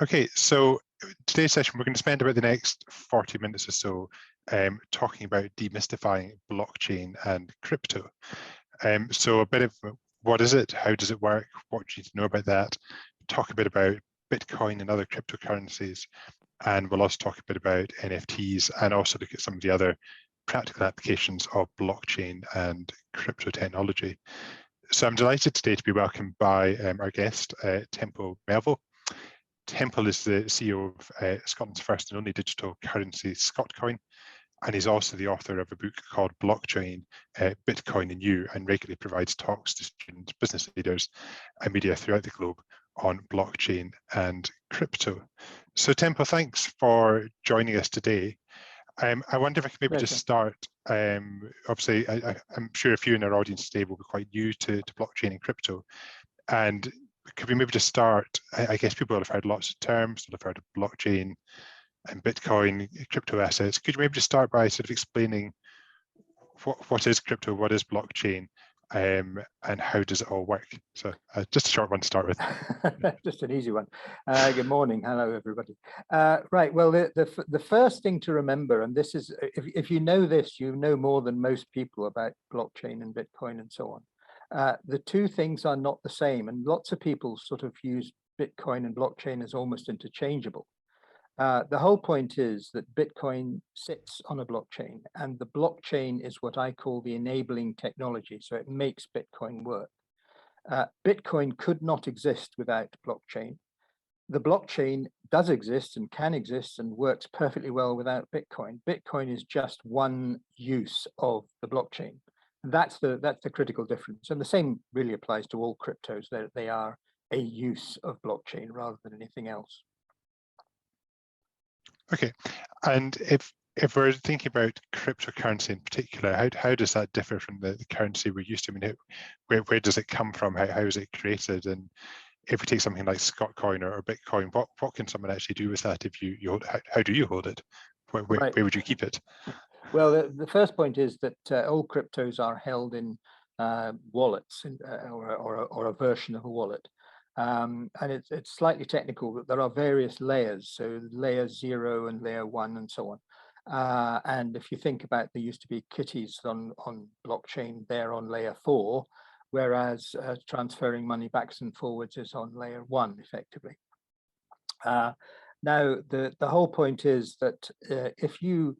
Okay, so today's session, we're going to spend about the next 40 minutes or so talking about demystifying blockchain and crypto. So a bit of what is it, how does it work, what do you need to know about that, talk a bit about Bitcoin and other cryptocurrencies, and we'll also talk a bit about NFTs and also look at some of the other practical applications of blockchain and crypto technology. So I'm delighted today to be welcomed by our guest, Melville. Temple is the CEO of Scotland's first and only digital currency, Scotcoin, and he's also the author of a book called Blockchain, Bitcoin and You, and regularly provides talks to students, business leaders, and media throughout the globe on blockchain and crypto. So Temple, thanks for joining us today. I wonder if I could maybe just start, obviously I'm sure a few in our audience today will be quite new to blockchain and crypto, and could we maybe just start, I guess people have heard lots of terms, they'll have heard of blockchain and Bitcoin, crypto assets. Could you maybe just start by sort of explaining what is crypto, what is blockchain, and how does it all work? So just a short one to start with. Just an easy one. Good morning. Hello, everybody. Right. Well, the first thing to remember, and this is, if you know this, you know more than most people about blockchain and Bitcoin and so on. The two things are not the same, and lots of people sort of use Bitcoin and blockchain as almost interchangeable. The whole point is that Bitcoin sits on a blockchain, and the blockchain is what I call the enabling technology, so it makes Bitcoin work. Bitcoin could not exist without blockchain. The blockchain does exist and can exist and works perfectly well without Bitcoin. Bitcoin is just one use of the blockchain. That's the critical difference, and the same really applies to all cryptos. They are a use of blockchain rather than anything else. Okay, and if we're thinking about cryptocurrency in particular, how does that differ from the currency we're used to? I mean, where does it come from? How is it created? And if we take something like Scotcoin or Bitcoin, what can someone actually do with that? If you hold, how do you hold it? Where would you keep it? Well, the first point is that all cryptos are held in wallets, or a version of a wallet. And it's slightly technical, but there are various layers. So layer 0 and layer 1 and so on. And if you think about, there used to be kitties on blockchain, they're on layer 4, whereas transferring money backwards and forwards is on layer 1 effectively. Now, the whole point is that if you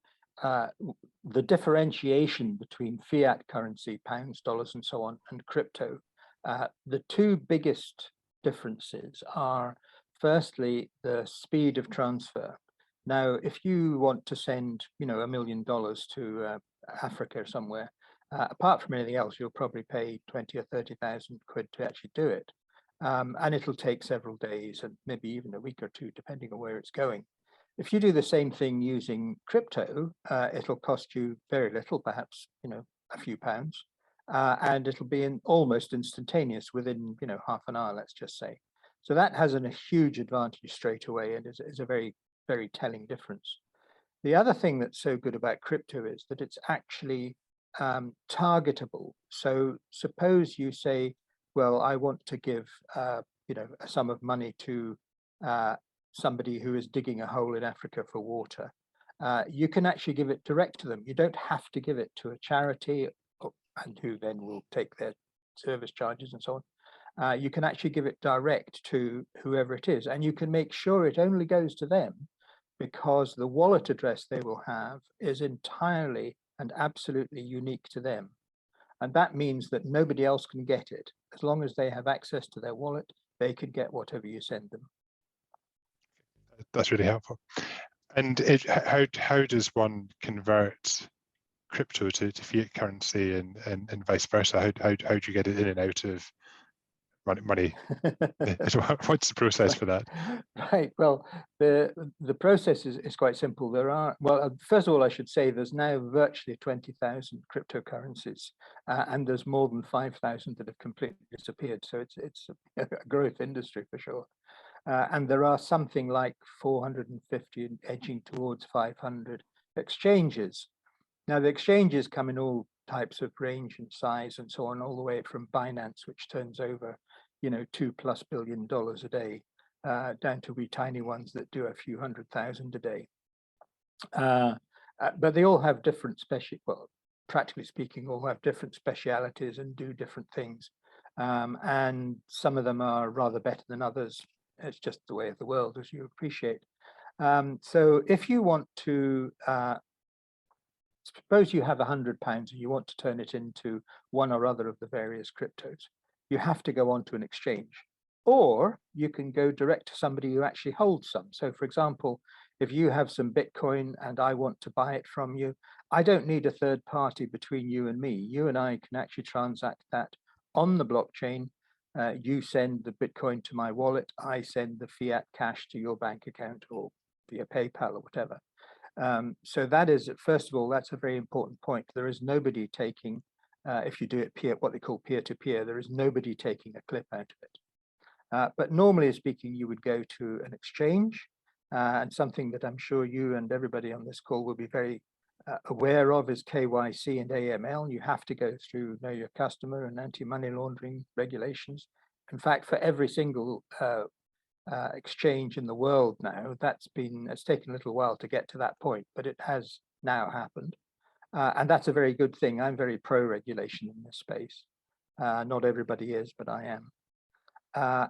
the differentiation between fiat currency, pounds, dollars, and so on, and crypto, the two biggest differences are, firstly, the speed of transfer. Now, if you want to send, $1 million to Africa somewhere, apart from anything else, you'll probably pay 20 or 30,000 quid to actually do it. And it'll take several days and maybe even a week or two, depending on where it's going. If you do the same thing using crypto, it'll cost you very little, perhaps, a few pounds, and it'll be almost instantaneous within, half an hour, let's just say. So that has a huge advantage straight away, and is a very, very telling difference. The other thing that's so good about crypto is that it's actually targetable. So suppose you say, well, I want to give, a sum of money to somebody who is digging a hole in Africa for water. You can actually give it direct to them. You don't have to give it to a charity, and who then will take their service charges and so on. You can actually give it direct to whoever it is, and you can make sure it only goes to them, because the wallet address they will have is entirely and absolutely unique to them. And that means that nobody else can get it. As long as they have access to their wallet, they can get whatever you send them. That's really helpful. And how does one convert crypto to fiat currency and vice versa? How do you get it in and out of money? What's the process for that? Right. Well, the process is quite simple. There are, well, first of all, I should say there's now virtually 20,000 cryptocurrencies, and there's more than 5,000 that have completely disappeared. So it's a growth industry for sure. And there are something like 450 and edging towards 500 exchanges. Now, the exchanges come in all types of range and size and so on, all the way from Binance, which turns over, $2+ billion a day, down to wee tiny ones that do a few 100,000 a day. But they all have different well, practically speaking, all have different specialities and do different things. And some of them are rather better than others. It's just the way of the world, as you appreciate. So if you want to, suppose you have £100 and you want to turn it into one or other of the various cryptos, you have to go onto an exchange, or you can go direct to somebody who actually holds some. So for example, if you have some Bitcoin and I want to buy it from you, I don't need a third party between you and me. You and I can actually transact that on the blockchain. You send the Bitcoin to my wallet, I send the fiat cash to your bank account or via PayPal or whatever. So that is, first of all, that's a very important point. There is nobody taking, if you do it what they call peer-to-peer, there is nobody taking a clip out of it. But normally speaking, you would go to an exchange, and something that I'm sure you and everybody on this call will be very aware of is KYC and AML. You have to go through Know Your Customer and anti-money laundering regulations. In fact, for every single exchange in the world now, it's taken a little while to get to that point, but it has now happened. And that's a very good thing. I'm very pro-regulation in this space. Not everybody is, but I am.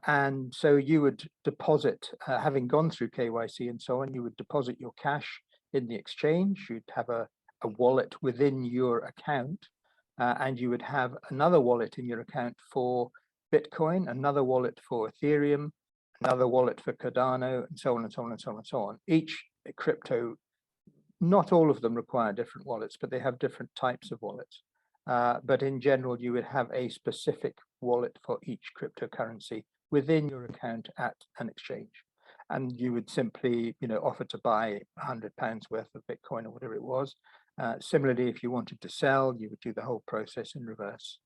And so you would deposit, having gone through KYC and so on, you would deposit your cash in the exchange. You'd have a wallet within your account, and you would have another wallet in your account for Bitcoin, another wallet for Ethereum, another wallet for Cardano, and so on and so on and so on and so on. Each crypto, not all of them require different wallets, but they have different types of wallets. But in general, you would have a specific wallet for each cryptocurrency within your account at an exchange. And you would simply, offer to buy £100 worth of Bitcoin or whatever it was. Similarly, if you wanted to sell, you would do the whole process in reverse.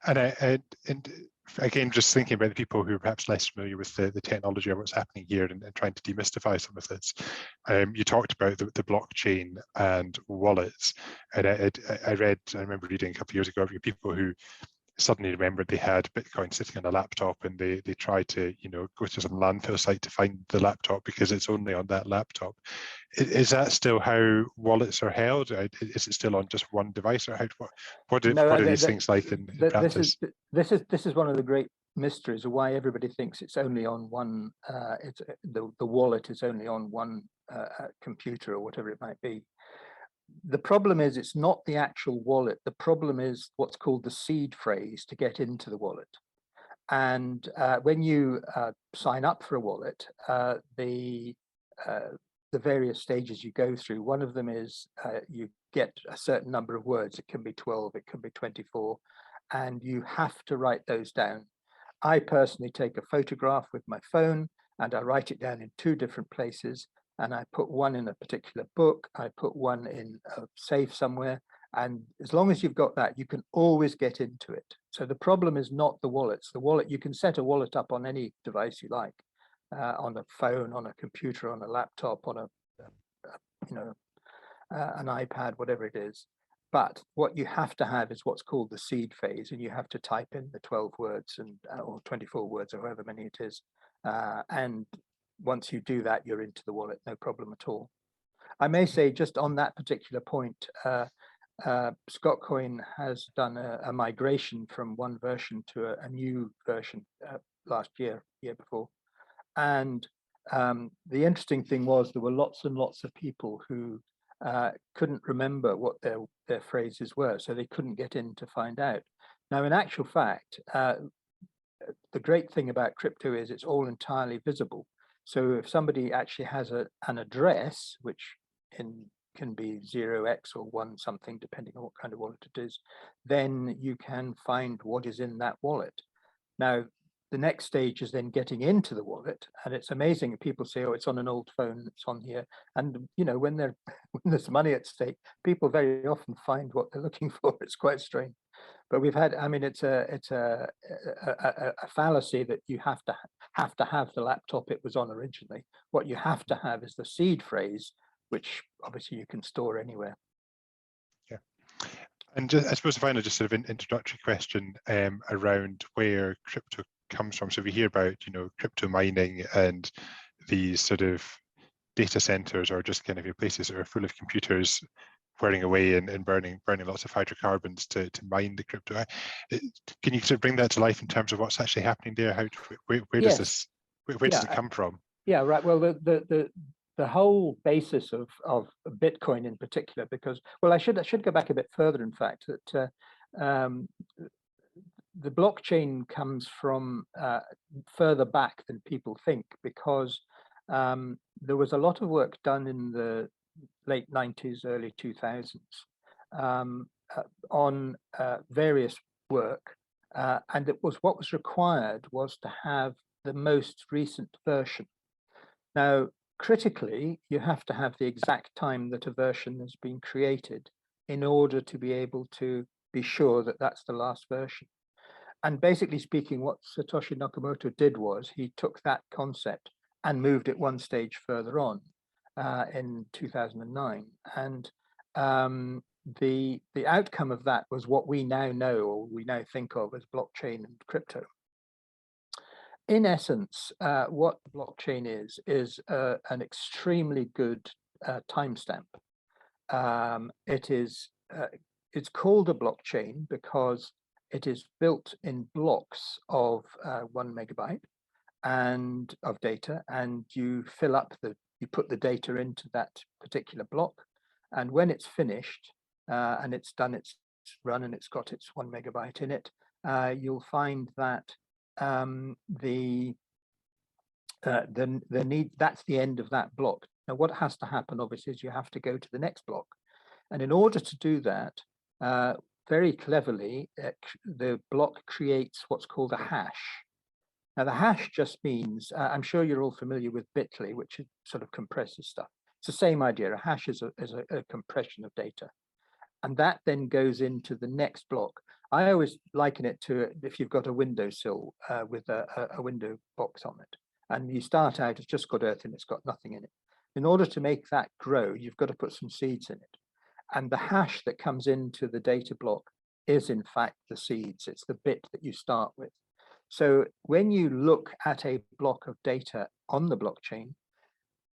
Okay. And again, just thinking about the people who are perhaps less familiar with the technology of what's happening here and trying to demystify some of this. You talked about the blockchain and wallets. And I remember reading a couple of years ago of people who suddenly remembered they had Bitcoin sitting on a laptop, and they tried to go to some landfill site to find the laptop because it's only on that laptop. Is that still how wallets are held? Is it still on just one device, or what are these things like in practice? This is one of the great mysteries of why everybody thinks it's only on one. The wallet is only on one computer or whatever it might be. The problem is it's not the actual wallet. The problem is what's called the seed phrase to get into the wallet. And when you sign up for a wallet, the various stages you go through, one of them is you get a certain number of words. It can be 12, it can be 24, and you have to write those down. I personally take a photograph with my phone and I write it down in 2 different places. And I put one in a particular book, I put one in a safe somewhere, and as long as you've got that, you can always get into it. So the problem is not the wallets. The wallet, you can set a wallet up on any device you like, on a phone, on a computer, on a laptop, on an iPad, whatever it is. But what you have to have is what's called the seed phase, and you have to type in the 12 words or 24 words or however many it is, and once you do that, you're into the wallet, no problem at all. I may say just on that particular point, Scotcoin has done a migration from one version to a new version last year before. And the interesting thing was there were lots and lots of people who couldn't remember what their phrases were, so they couldn't get in to find out. Now, in actual fact, the great thing about crypto is it's all entirely visible. So if somebody actually has an address, which can be 0x or 1 something, depending on what kind of wallet it is, then you can find what is in that wallet. Now, the next stage is then getting into the wallet, and it's amazing. People say, "Oh, it's on an old phone, it's on here," and when there's money at stake, people very often find what they're looking for. It's quite strange. But we've had, it's a fallacy that you have to have the laptop it was on originally. What you have to have is the seed phrase, which obviously you can store anywhere. Yeah. And I suppose finally, just sort of an introductory question around where comes from. So we hear about, crypto mining and these sort of data centers, or just kind of places that are full of computers whirring away and burning lots of hydrocarbons to mine the crypto. Can you sort of bring that to life in terms of what's actually happening there? Where does Yes. does it come from? Yeah, right. Well, the whole basis of Bitcoin in particular, because, well, I should go back a bit further, in fact, that the blockchain comes from further back than people think, because there was a lot of work done in the late 90s, early 2000s on various work, and what was required was to have the most recent version. Now, critically, you have to have the exact time that a version has been created in order to be able to be sure that that's the last version. And basically speaking, what Satoshi Nakamoto did was he took that concept and moved it one stage further on in 2009. And the outcome of that was what we now know, or we now think of, as blockchain and crypto. In essence, what blockchain is an extremely good timestamp. It's called a blockchain because it is built in blocks of 1 megabyte and of data, and you put the data into that particular block, and when it's finished and it's done its run and it's got its 1 megabyte in it, you'll find that that's the end of that block. Now, what has to happen, obviously, is you have to go to the next block, and in order to do that, very cleverly, the block creates what's called a hash. Now, the hash just means, I'm sure you're all familiar with Bitly, which sort of compresses stuff. It's the same idea. A hash is a compression of data, and that then goes into the next block. I always liken it to if you've got a windowsill with a window box on it, and you start out, it's just got earth and it's got nothing in it. In order to make that grow, you've got to put some seeds in it. And the hash that comes into the data block is, in fact, the seeds. It's the bit that you start with. So when you look at a block of data on the blockchain,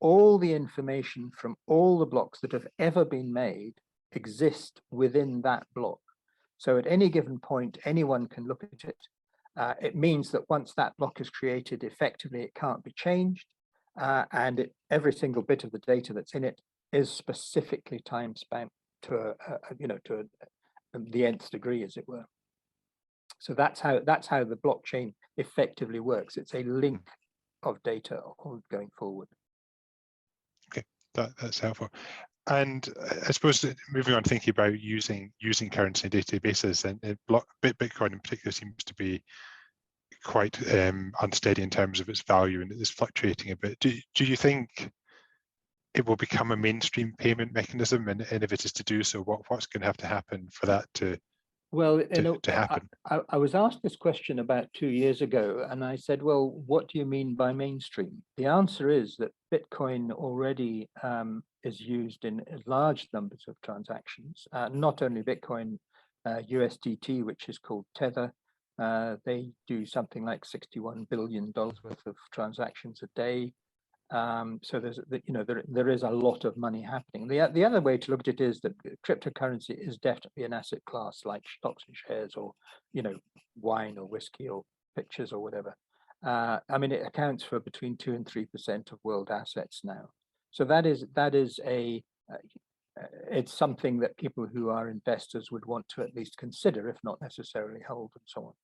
all the information from all the blocks that have ever been made exist within that block. So at any given point, anyone can look at it. It means that once that block is created, effectively, it can't be changed. And every single bit of the data that's in it is specifically time-stamped to the nth degree, as it were. So that's how the blockchain effectively works. It's a link of data going forward. Okay, that's helpful. And I suppose moving on, thinking about using currency on a day-to-day basis, and Bitcoin in particular seems to be quite unsteady in terms of its value, and it is fluctuating a bit. Do you think it will become a mainstream payment mechanism? And if it is to do so, what's going to have to happen for that to happen? I was asked this question about 2 years ago, and I said, well, what do you mean by mainstream? The answer is that Bitcoin already is used in large numbers of transactions, not only Bitcoin, USDT, which is called Tether. They do something like $61 billion worth of transactions a day. So there is a lot of money happening. The other way to look at it is that cryptocurrency is definitely an asset class like stocks and shares, or wine or whiskey or pictures or whatever. I mean, it accounts for between 2 and 3% of world assets now. So it's something that people who are investors would want to at least consider, if not necessarily hold, and so on.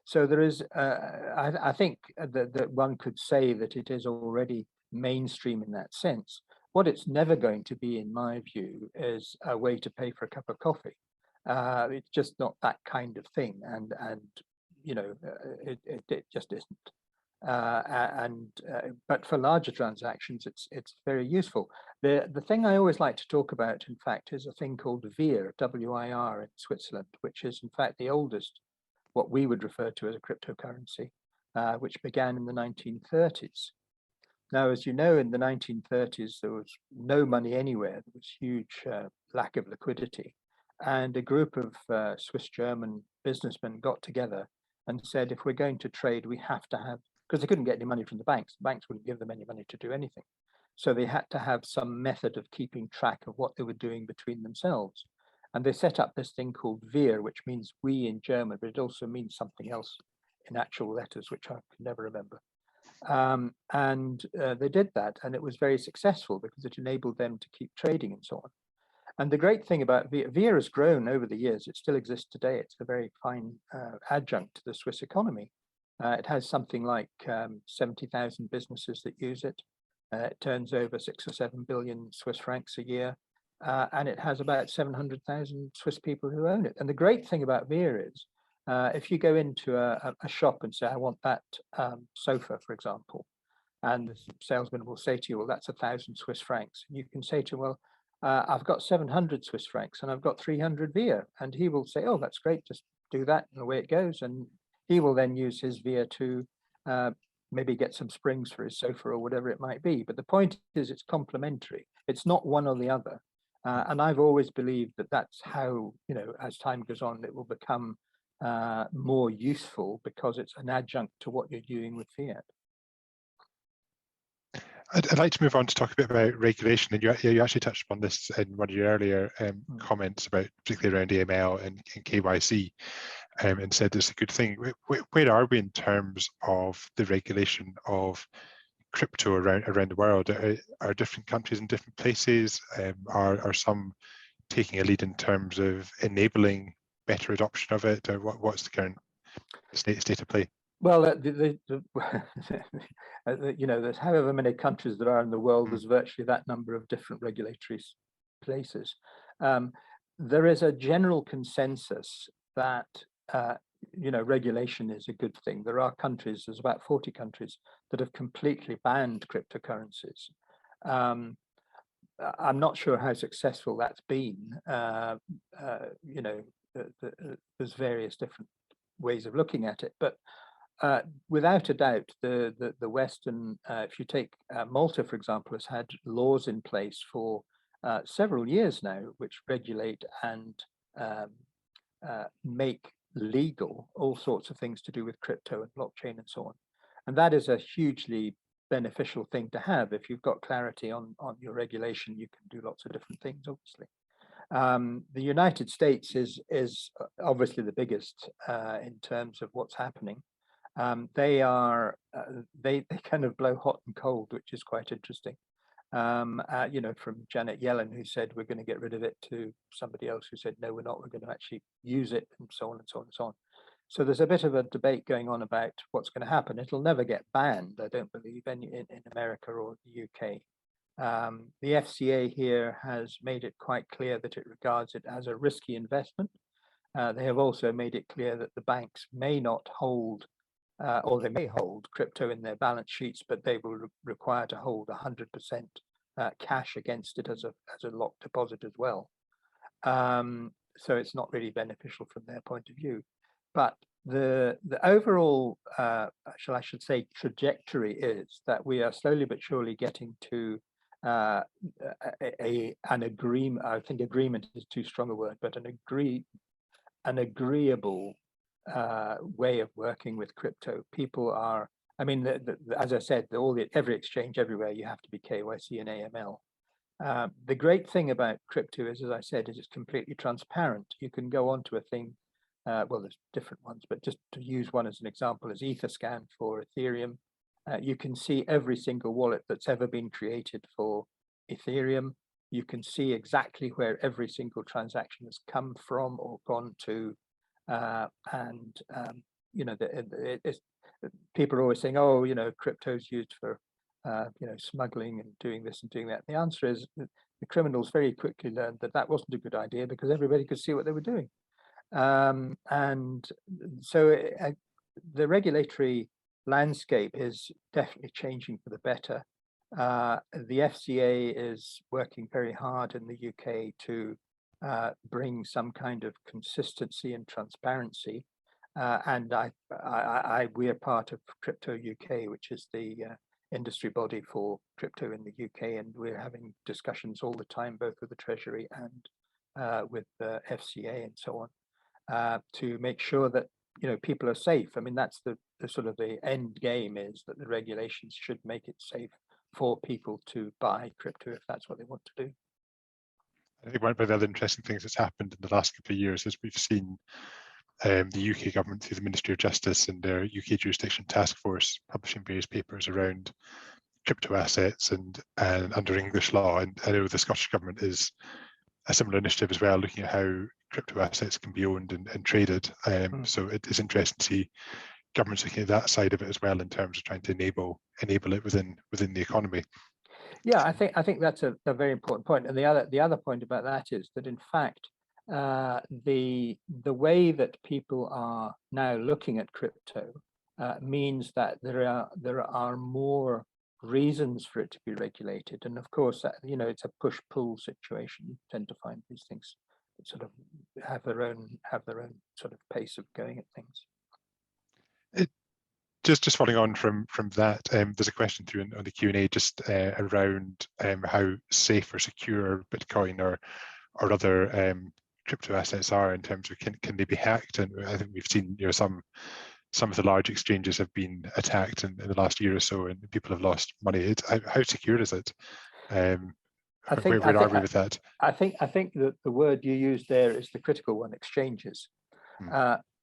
So there is, I think that one could say that it is already mainstream in that sense. What it's never going to be, in my view, is a way to pay for a cup of coffee. It's just not that kind of thing, and it just isn't. But for larger transactions, it's very useful. The thing I always like to talk about, in fact, is a thing called WIR, W-I-R, in Switzerland, which is in fact the oldest, what we would refer to as a cryptocurrency, which began in the 1930s. Now, as you know, in the 1930s, there was no money anywhere. There was huge lack of liquidity. And a group of Swiss-German businessmen got together and said, if we're going to trade, we have to have, because they couldn't get any money from the banks. The banks wouldn't give them any money to do anything. So they had to have some method of keeping track of what they were doing between themselves. And they set up this thing called wir, which means we in German, but it also means something else in actual letters, which I can never remember. They did that, and it was very successful because it enabled them to keep trading and so on. And the great thing about wir has grown over the years. It still exists today. It's a very fine adjunct to the Swiss economy. It has something like 70,000 businesses that use it. It turns over 6 or 7 billion Swiss francs a year. And it has about 700,000 Swiss people who own it. And the great thing about wir is, if you go into a shop and say, I want that sofa, for example, and the salesman will say to you, well, that's 1,000 Swiss francs. You can say to him, well, I've got 700 Swiss francs and I've got 300 wir. And he will say, oh, that's great, just do that, and away it goes. And he will then use his wir to maybe get some springs for his sofa or whatever it might be. But the point is, it's complementary. It's not one or the other. And I've always believed that that's how, as time goes on, it will become more useful, because it's an adjunct to what you're doing with fiat. I'd like to move on to talk a bit about regulation, and you actually touched upon this in one of your earlier comments about, particularly around AML and KYC, and said it's a good thing. Where are we in terms of the regulation of crypto around the world? Are different countries in different places? Are some taking a lead in terms of enabling better adoption of it? Or what's the current state of play? Well, there's however many countries there are in the world, there's virtually that number of different regulatory places. There is a general consensus that regulation is a good thing. There are countries, there's about 40 countries that have completely banned cryptocurrencies. I'm not sure how successful that's been. There's various different ways of looking at it, but without a doubt, the Western, if you take Malta, for example, has had laws in place for several years now, which regulate and make legal all sorts of things to do with crypto and blockchain and so on. And that is a hugely beneficial thing to have. If you've got clarity on your regulation, you can do lots of different things, obviously. The United States is obviously the biggest in terms of what's happening. They kind of blow hot and cold, which is quite interesting. From Janet Yellen, who said we're going to get rid of it, to somebody else who said no, we're not, we're going to actually use it, and so on and so on and so on. So there's a bit of a debate going on about what's going to happen. It'll never get banned, I don't believe, in America or the UK. The FCA here has made it quite clear that it regards it as a risky investment. They have also made it clear that the banks may not hold, or they may hold crypto in their balance sheets, but they will require to hold 100% cash against it as a locked deposit as well. So it's not really beneficial from their point of view. But the overall, I should say, trajectory is that we are slowly but surely getting to an agreement. I think agreement is too strong a word, but an agreeable way of working with crypto. People are, as I said, every exchange everywhere, you have to be KYC and AML. The great thing about crypto is, as I said, is it's completely transparent. You can go onto a thing. Well, there's different ones, but just to use one as an example, is Etherscan for Ethereum. You can see every single wallet that's ever been created for Ethereum. You can see exactly where every single transaction has come from or gone to. People are always saying, oh, crypto's used for, smuggling and doing this and doing that. The answer is the criminals very quickly learned that wasn't a good idea, because everybody could see what they were doing. And so the regulatory landscape is definitely changing for the better. The FCA is working very hard in the UK to bring some kind of consistency and transparency. And we are part of Crypto UK, which is the industry body for crypto in the UK, and we're having discussions all the time, both with the Treasury and with the FCA and so on, to make sure that people are safe. I mean, that's the sort of the end game, is that the regulations should make it safe for people to buy crypto if that's what they want to do. I think one of the other interesting things that's happened in the last couple of years is we've seen the UK government through the Ministry of Justice and their UK Jurisdiction Task Force publishing various papers around crypto assets and under English law. And I know the Scottish government is a similar initiative as well, looking at how crypto assets can be owned and traded. So it is interesting to see governments looking at that side of it as well, in terms of trying to enable it within the economy. Yeah, I think that's a very important point. And the other point about that is that, in fact, the way that people are now looking at crypto means that there are more reasons for it to be regulated. And of course, it's a push-pull situation. You tend to find these things that sort of have their own sort of pace of going at things. Just following on from that, there's a question through on the Q&A just around how safe or secure Bitcoin or other crypto assets are, in terms of can they be hacked? And I think we've seen some of the large exchanges have been attacked in the last year or so, and people have lost money. How secure is it? Where are we with that? I think that the word you used there is the critical one: exchanges.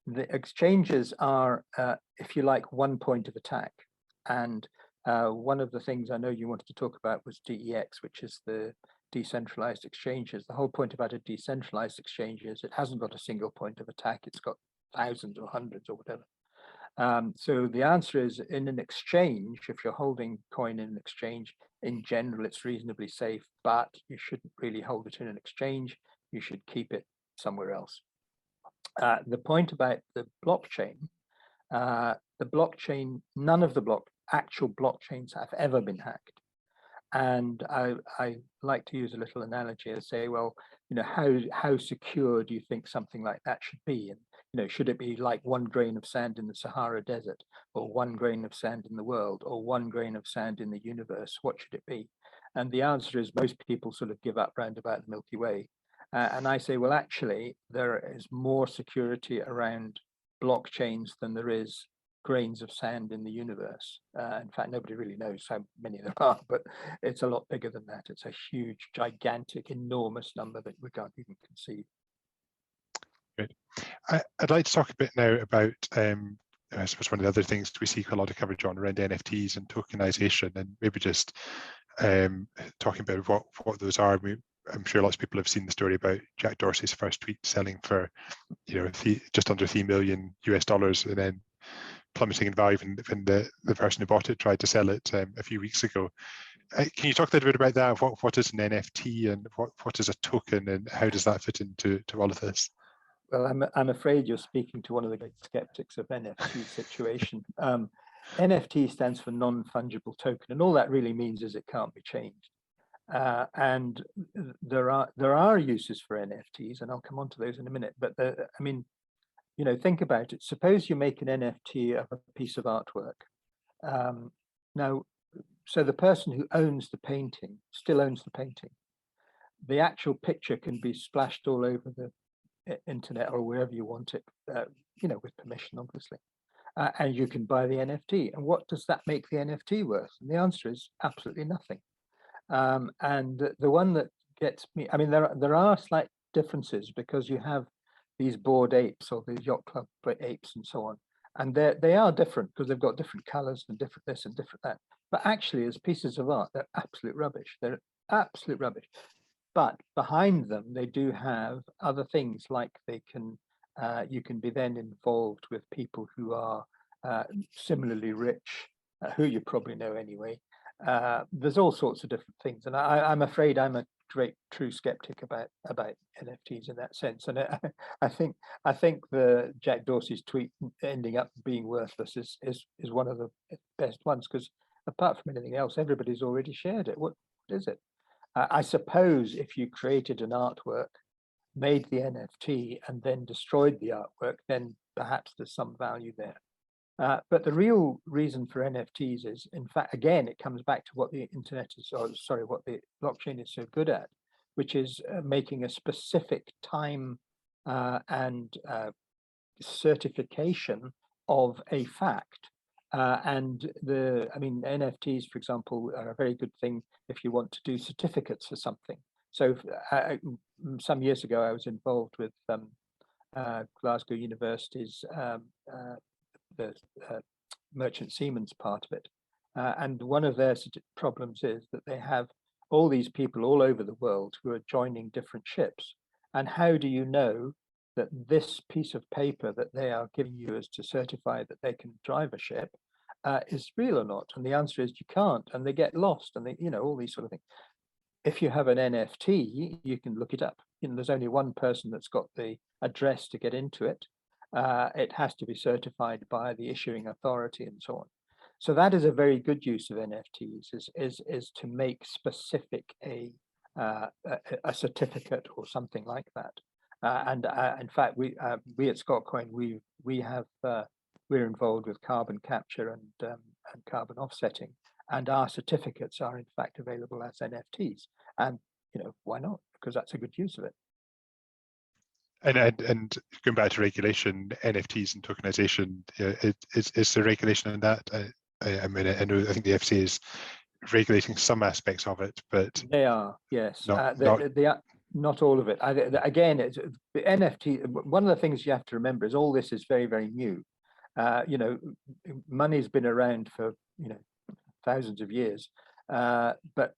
The exchanges are, if you like, one point of attack. And one of the things I know you wanted to talk about was DEX, which is the decentralized exchanges. The whole point about a decentralized exchange is it hasn't got a single point of attack. It's got thousands or hundreds or whatever. So the answer is, in an exchange, if you're holding coin in an exchange, in general, it's reasonably safe, but you shouldn't really hold it in an exchange. You should keep it somewhere else. The point about the blockchain, none of the actual blockchains have ever been hacked. And I like to use a little analogy and say, well, how secure do you think something like that should be? And should it be like 1 grain of sand in the Sahara Desert, or 1 grain of sand in the world, or 1 grain of sand in the universe? What should it be? And the answer is, most people sort of give up round about the Milky Way. And I say, well, actually, there is more security around blockchains than there is grains of sand in the universe. In fact, nobody really knows how many there are, but it's a lot bigger than that. It's a huge, gigantic, enormous number that we can't even conceive. Great. I'd like to talk a bit now about, I suppose, one of the other things we see a lot of coverage on around NFTs and tokenization, and maybe just talking about what those are. I'm sure lots of people have seen the story about Jack Dorsey's first tweet selling for, just under $3 million US, and then plummeting in value when the person who bought it tried to sell it a few weeks ago. Can you talk a little bit about that? What is an NFT, and what is a token, and how does that fit into all of this? Well, I'm afraid you're speaking to one of the great skeptics of NFT situation. NFT stands for non-fungible token, and all that really means is it can't be changed. And there are uses for NFTs, and I'll come on to those in a minute. But think about it. Suppose you make an NFT of a piece of artwork. Now, so the person who owns the painting still owns the painting. The actual picture can be splashed all over the internet or wherever you want it, with permission, obviously. And you can buy the NFT. And what does that make the NFT worth? And the answer is absolutely nothing. And the one that gets me, there are slight differences, because you have these Bored Apes or the Yacht Club apes and so on, and they are different because they've got different colors and different this and different that. But actually, as pieces of art, they're absolute rubbish. They're absolute rubbish. But behind them, they do have other things, like they can you can be then involved with people who are similarly rich, who you probably know anyway. There's all sorts of different things, and I'm afraid I'm a great true skeptic about NFTs in that sense. And I think the Jack Dorsey's tweet ending up being worthless is one of the best ones, because apart from anything else, everybody's already shared it. What is it? I suppose if you created an artwork, made the NFT, and then destroyed the artwork, then perhaps there's some value there. But the real reason for NFTs is, in fact, again, it comes back to what the internet is, what the blockchain is so good at, which is making a specific time and certification of a fact. NFTs, for example, are a very good thing if you want to do certificates for something. So some years ago, I was involved with Glasgow University's the Merchant Seamen's part of it. And one of their problems is that they have all these people all over the world who are joining different ships. And how do you know that this piece of paper that they are giving you as to certify that they can drive a ship is real or not? And the answer is you can't, and they get lost, and they, all these sort of things. If you have an NFT, you can look it up. There's only one person that's got the address to get into it. It has to be certified by the issuing authority and so on. So that is a very good use of NFTs, is to make specific a certificate or something like that. In fact, we at Scotcoin we're involved with carbon capture and carbon offsetting, and our certificates are in fact available as NFTs. And why not? Because that's a good use of it. And going back to regulation, NFTs and tokenization, is there regulation in that? I think the FCA is regulating some aspects of it, but they are, yes. They are not all of it. Again, it's the NFT. One of the things you have to remember is all this is very, very new. Money's been around for thousands of years, but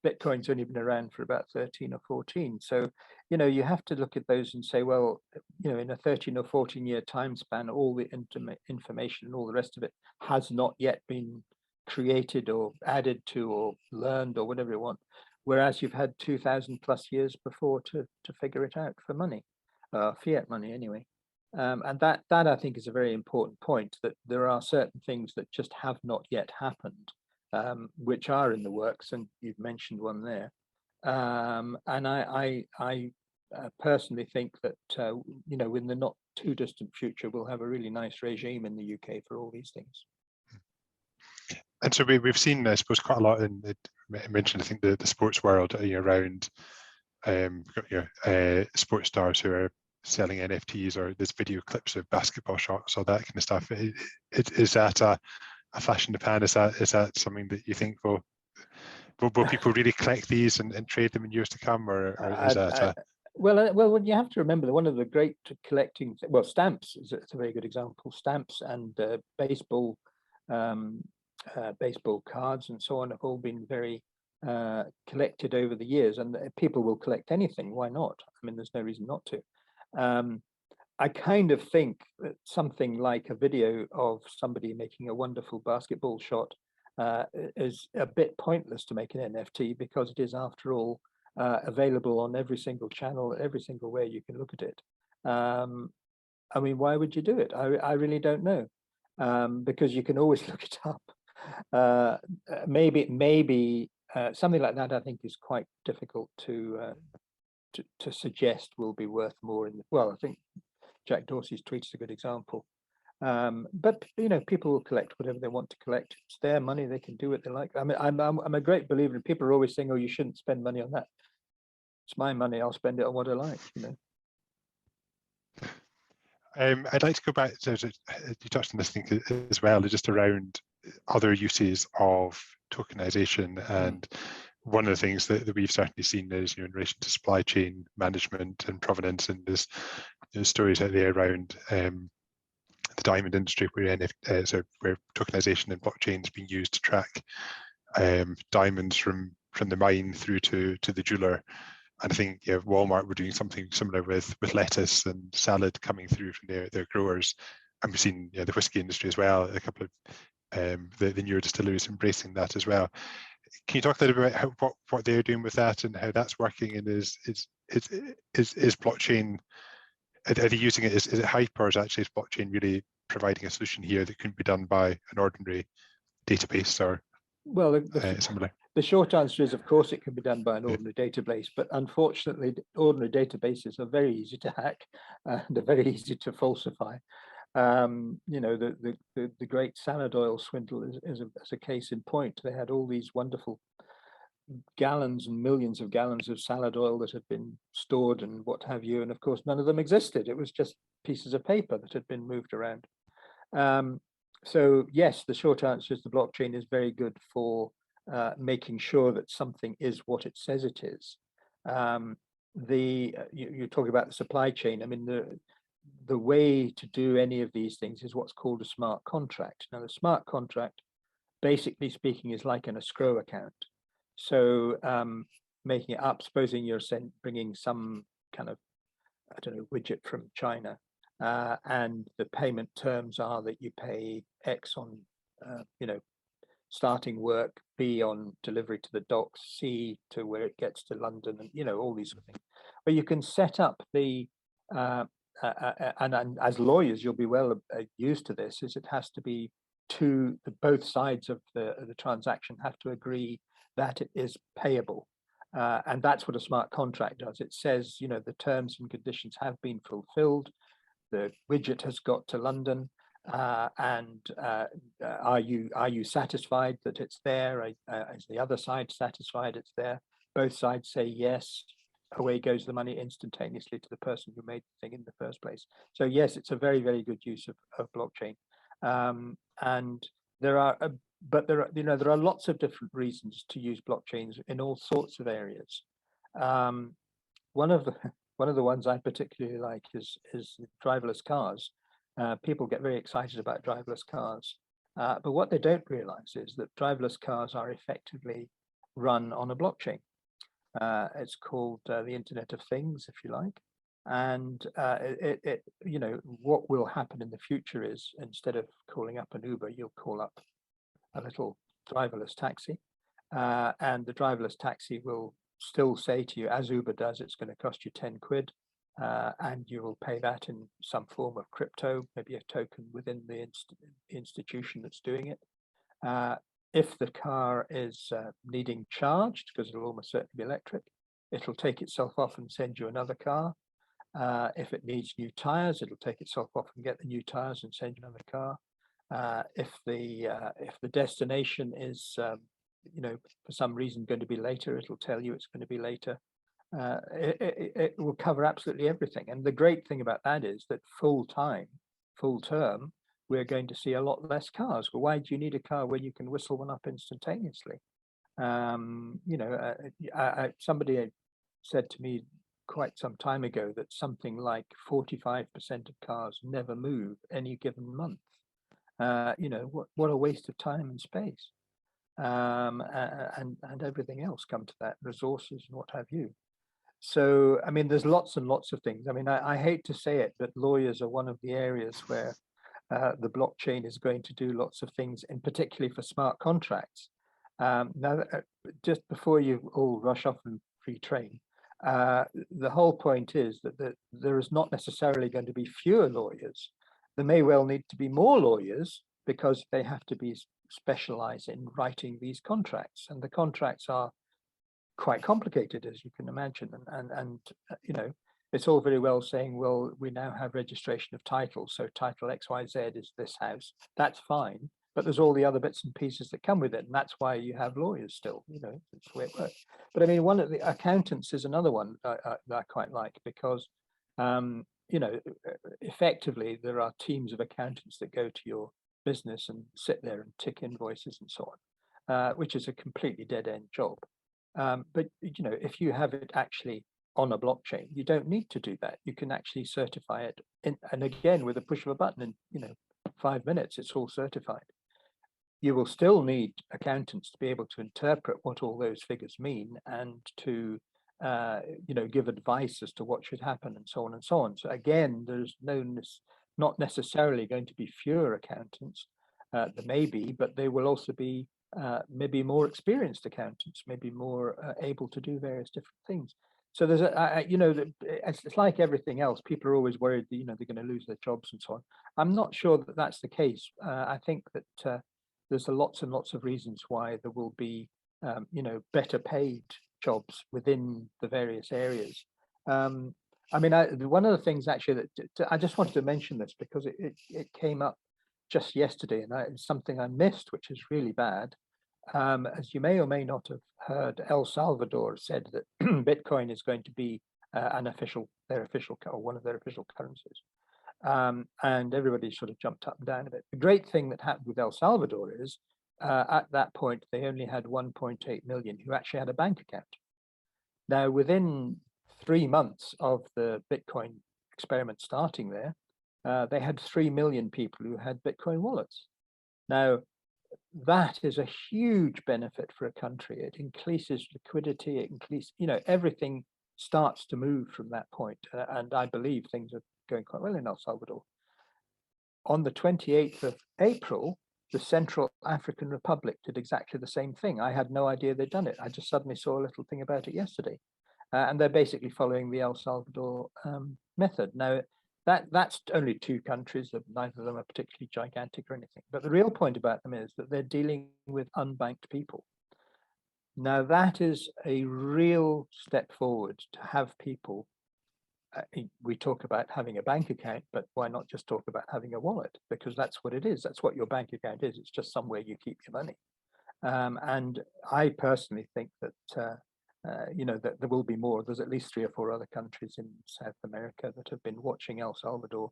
Bitcoin's only been around for about 13 or 14. So you have to look at those and say, well, in a 13 or 14 year time span, all the information and all the rest of it has not yet been created or added to or learned or whatever you want, whereas you've had 2,000 plus years before to figure it out for money, fiat money anyway. And that I think is a very important point, that there are certain things that just have not yet happened, which are in the works, and you've mentioned one there. And I personally think that in the not too distant future, we'll have a really nice regime in the UK for all these things. And so we've seen, I suppose, quite a lot in mentioned, I think, the sports world around sports stars who are selling NFTs, or there's video clips of basketball shots, all that kind of stuff. Is that a flash in the pan? Is that something that you think will people really collect these and trade them in years to come, or is that well, you have to remember that one of the great collecting, stamps is a very good example. Stamps and baseball cards and so on have all been very collected over the years, and people will collect anything. Why not? I mean, there's no reason not to. I kind of think that something like a video of somebody making a wonderful basketball shot is a bit pointless to make an NFT, because it is, after all, available on every single channel, every single way you can look at it. I mean, why would you do it? I really don't know, because you can always look it up. Maybe something like that, I think, is quite difficult to suggest will be worth more in I think Jack Dorsey's tweet is a good example. But people will collect whatever they want to collect. It's their money; they can do what they like. I mean, I'm a great believer in, people are always saying, "Oh, you shouldn't spend money on that." It's my money; I'll spend it on what I like. I'd like to go back to, you touched on this thing as well, just around other uses of tokenization. And one of the things that we've certainly seen is, in relation to supply chain management and provenance, and there's stories out there around the diamond industry where where tokenization and blockchain is being used to track diamonds from the mine through to the jeweler. And I think Walmart were doing something similar with lettuce and salad coming through from their growers. And we've seen the whiskey industry as well, a couple of the newer distilleries embracing that as well. Can you talk a little bit about what they're doing with that and how that's working? And is blockchain, are they using it? Is it hype, or is blockchain really providing a solution here that couldn't be done by an ordinary database or similar? The short answer is, of course, it can be done by an ordinary database, but unfortunately, ordinary databases are very easy to hack and are very easy to falsify. The great Sanad oil swindle is a case in point. They had all these wonderful gallons and millions of gallons of salad oil that had been stored and what have you. And of course, none of them existed. It was just pieces of paper that had been moved around. So yes, the short answer is the blockchain is very good for making sure that something is what it says it is. You're talking about the supply chain. I mean, the way to do any of these things is what's called a smart contract. Now, the smart contract, basically speaking, is like an escrow account. So making it up, supposing you're bringing some kind of, I don't know, widget from China, and the payment terms are that you pay X on, starting work, B on delivery to the docks, C to where it gets to London, and all these sort of things. But you can set up the and as lawyers, you'll be well used to this. Is it has to be both sides of the transaction have to agree that it is payable, and that's what a smart contract does. It says, the terms and conditions have been fulfilled. The widget has got to London. And are you satisfied that it's there? Is the other side satisfied it's there? Both sides say yes. Away goes the money instantaneously to the person who made the thing in the first place. So yes, it's a very, very good use of blockchain. And there are lots of different reasons to use blockchains in all sorts of areas. One of the ones I particularly like is driverless cars. People get very excited about driverless cars, but what they don't realize is that driverless cars are effectively run on a blockchain. It's called the Internet of Things, if you like. And what will happen in the future is, instead of calling up an Uber, you'll call up a little driverless taxi, and the driverless taxi will still say to you, as Uber does, it's going to cost you 10 quid. And you will pay that in some form of crypto, maybe a token within the institution that's doing it. If the car is needing charged, because it'll almost certainly be electric, it'll take itself off and send you another car. If it needs new tires, it'll take itself off and get the new tires and send you another car. If the destination is, for some reason going to be later, it'll tell you it's going to be later. It will cover absolutely everything. And the great thing about that is that full term, we're going to see a lot less cars. But why do you need a car when you can whistle one up instantaneously? Somebody said to me quite some time ago that something like 45% of cars never move any given month. What a waste of time and space. And everything else come to that, resources and what have you. So, I mean, there's lots and lots of things. I mean, I hate to say it, but lawyers are one of the areas where the blockchain is going to do lots of things, and particularly for smart contracts. Now, just before you all rush off and retrain, the whole point is that there is not necessarily going to be fewer lawyers. There may well need to be more lawyers because they have to be specialized in writing these contracts, and the contracts are quite complicated, as you can imagine, and it's all very well saying, well, we now have registration of title, so title XYZ is this house. That's fine, but there's all the other bits and pieces that come with it, and that's why you have lawyers still. It's the way it works. But I mean, one of the accountants is another one that I quite like, because effectively there are teams of accountants that go to your business and sit there and tick invoices and so on, which is a completely dead-end job. But if you have it actually on a blockchain, you don't need to do that. You can actually certify it, and again, with a push of a button, in 5 minutes, it's all certified. You will still need accountants to be able to interpret what all those figures mean, and to give advice as to what should happen, and so on and so on. So again, there's not necessarily going to be fewer accountants. There may be, but they will also be maybe more experienced accountants, maybe more able to do various different things. So there's it's like everything else. People are always worried that they're going to lose their jobs and so on. I'm not sure that that's the case. I think that there's lots and lots of reasons why there will be better paid jobs within the various areas. I mean, one of the things actually that I just wanted to mention this because it came up just yesterday, and it's something I missed, which is really bad. As you may or may not have heard, El Salvador said that Bitcoin is going to be one of their official currencies. And everybody sort of jumped up and down a bit. The great thing that happened with El Salvador is at that point, they only had 1.8 million who actually had a bank account. Now, within 3 months of the Bitcoin experiment starting there, they had 3 million people who had Bitcoin wallets. Now, that is a huge benefit for a country. It increases liquidity, it increases, everything starts to move from that point. And I believe things are going quite well in El Salvador. On the 28th of April, the Central African Republic did exactly the same thing. I had no idea they'd done it. I just suddenly saw a little thing about it yesterday. And they're basically following the El Salvador method. Now, that's only 2 countries, neither of them are particularly gigantic or anything. But the real point about them is that they're dealing with unbanked people. Now, that is a real step forward to have people. We talk about having a bank account, but why not just talk about having a wallet? Because that's what it is. That's what your bank account is. It's just somewhere you keep your money. And I personally think that that there will be more. There's at least 3 or 4 other countries in South America that have been watching El Salvador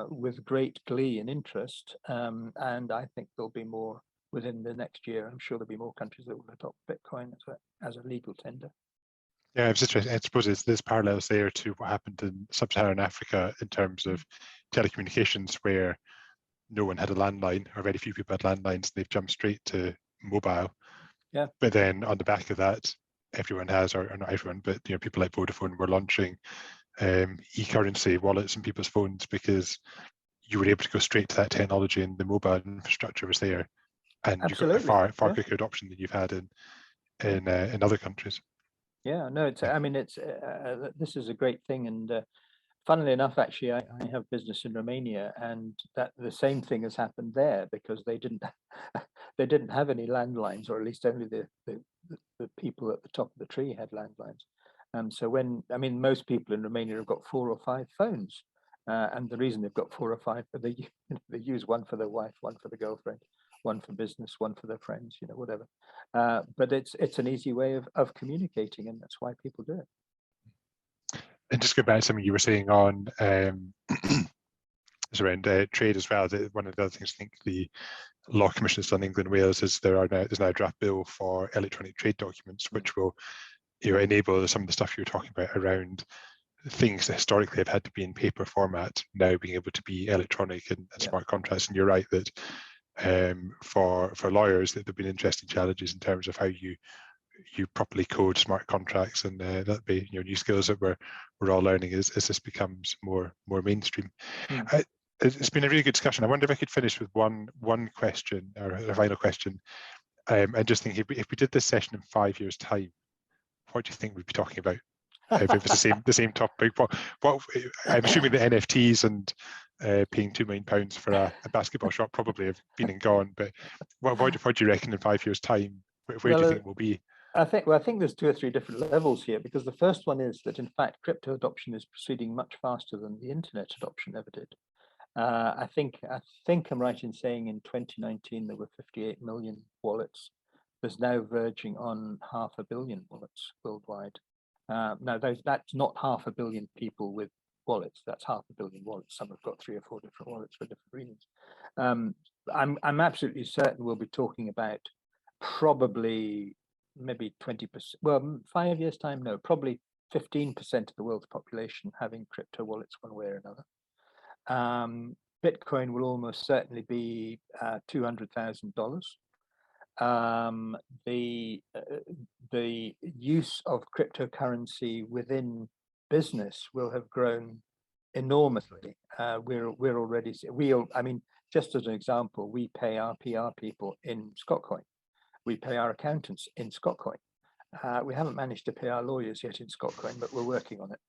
with great glee and interest. And I think there'll be more within the next year. I'm sure there'll be more countries that will adopt Bitcoin as a legal tender. Yeah, it's interesting. I suppose there's parallels there to what happened in sub-Saharan Africa in terms of telecommunications, where no one had a landline, or very few people had landlines, and they've jumped straight to mobile. Yeah. But then on the back of that, everyone has, or not everyone, but people like Vodafone were launching e-currency wallets in people's phones because you were able to go straight to that technology, and the mobile infrastructure was there, and Absolutely. you got a far quicker adoption than you've had in other countries. Yeah, no, it's. I mean, it's. This is a great thing, and funnily enough, actually, I have business in Romania, and that the same thing has happened there because they didn't have any landlines, or at least only the people at the top of the tree had landlines. So most people in Romania have got 4 or 5 phones, and the reason they've got 4 or 5, they use one for their wife, one for the girlfriend, one for business, one for their friends, whatever. But it's an easy way of communicating, and that's why people do it. And just go back to something you were saying on around trade as well. One of the other things I think the Law Commission has done in England and Wales is there's now a draft bill for electronic trade documents, which will enable some of the stuff you were talking about around things that historically have had to be in paper format, now being able to be electronic and smart contracts. And you're right that for lawyers, that there've been interesting challenges in terms of how you properly code smart contracts, and that'd be new skills that we're all learning as this becomes more mainstream. It's been a really good discussion. I wonder if I could finish with one question, or a final question. And just think, if we did this session in 5 years' time, what do you think we'd be talking about? If it was the same topic, what I'm assuming the NFTs and paying £2 million for a basketball shop probably have been and gone. But what do you reckon in 5 years' time? Where do you think we'll be? I think there's 2 or 3 different levels here, because the first one is that in fact crypto adoption is proceeding much faster than the internet adoption ever did. I think I'm right in saying in 2019 there were 58 million wallets. There's now verging on 500 million wallets worldwide. Now that's not 500 million people with wallets. That's 500 million wallets. Some have got 3 or 4 different wallets for different reasons. I'm absolutely certain we'll be talking about probably maybe 20%. Well, 5 years time, no, probably 15% of the world's population having crypto wallets one way or another. Bitcoin will almost certainly be $200,000. The use of cryptocurrency within business will have grown enormously. We're already, just as an example, we pay our PR people in Scotcoin. We pay our accountants in Scotcoin. We haven't managed to pay our lawyers yet in Scotcoin, but we're working on it.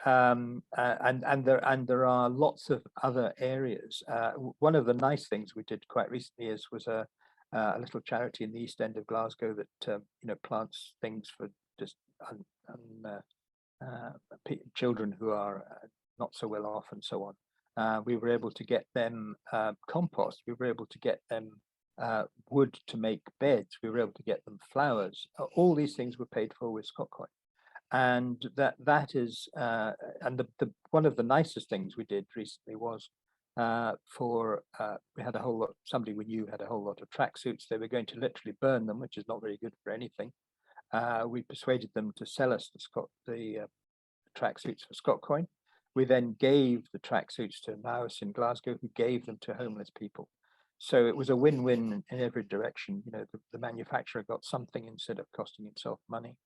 And there are lots of other areas. One of the nice things we did quite recently was a little charity in the East End of Glasgow that plants things for just children who are not so well off and so on. We were able to get them compost. We were able to get them wood to make beds. We were able to get them flowers. All these things were paid for with Scotcoin. And that is, and the one of the nicest things we did recently was we had a whole lot, somebody we knew had a whole lot of tracksuits. They were going to literally burn them, which is not very good for anything. We persuaded them to sell us the tracksuits for Scotcoin. We then gave the tracksuits to a Maoist in Glasgow, who gave them to homeless people. So it was a win-win in every direction. You know, the manufacturer got something instead of costing himself money.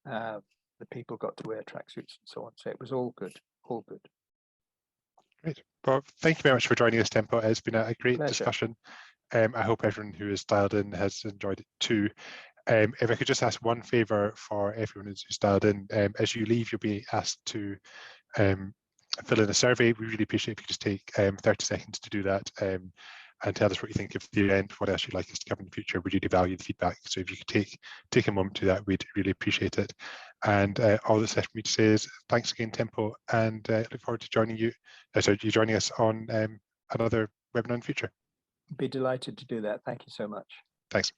The people got to wear tracksuits and so on. So it was all good, all good. Great. Well, thank you very much for joining us, Tempo. It's been a great Pleasure. discussion. I hope everyone who is dialed in has enjoyed it too. If I could just ask one favour for everyone who's dialed in, as you leave, you'll be asked to fill in a survey. We really appreciate if you just take 30 seconds to do that and tell us what you think of the event, what else you'd like us to cover in the future. We really value the feedback. So if you could take a moment to do that, we'd really appreciate it. And all that's left for me to say is thanks again, Tempo, and look forward to joining you joining us on another webinar in the future. Be delighted to do that. Thank you so much. Thanks.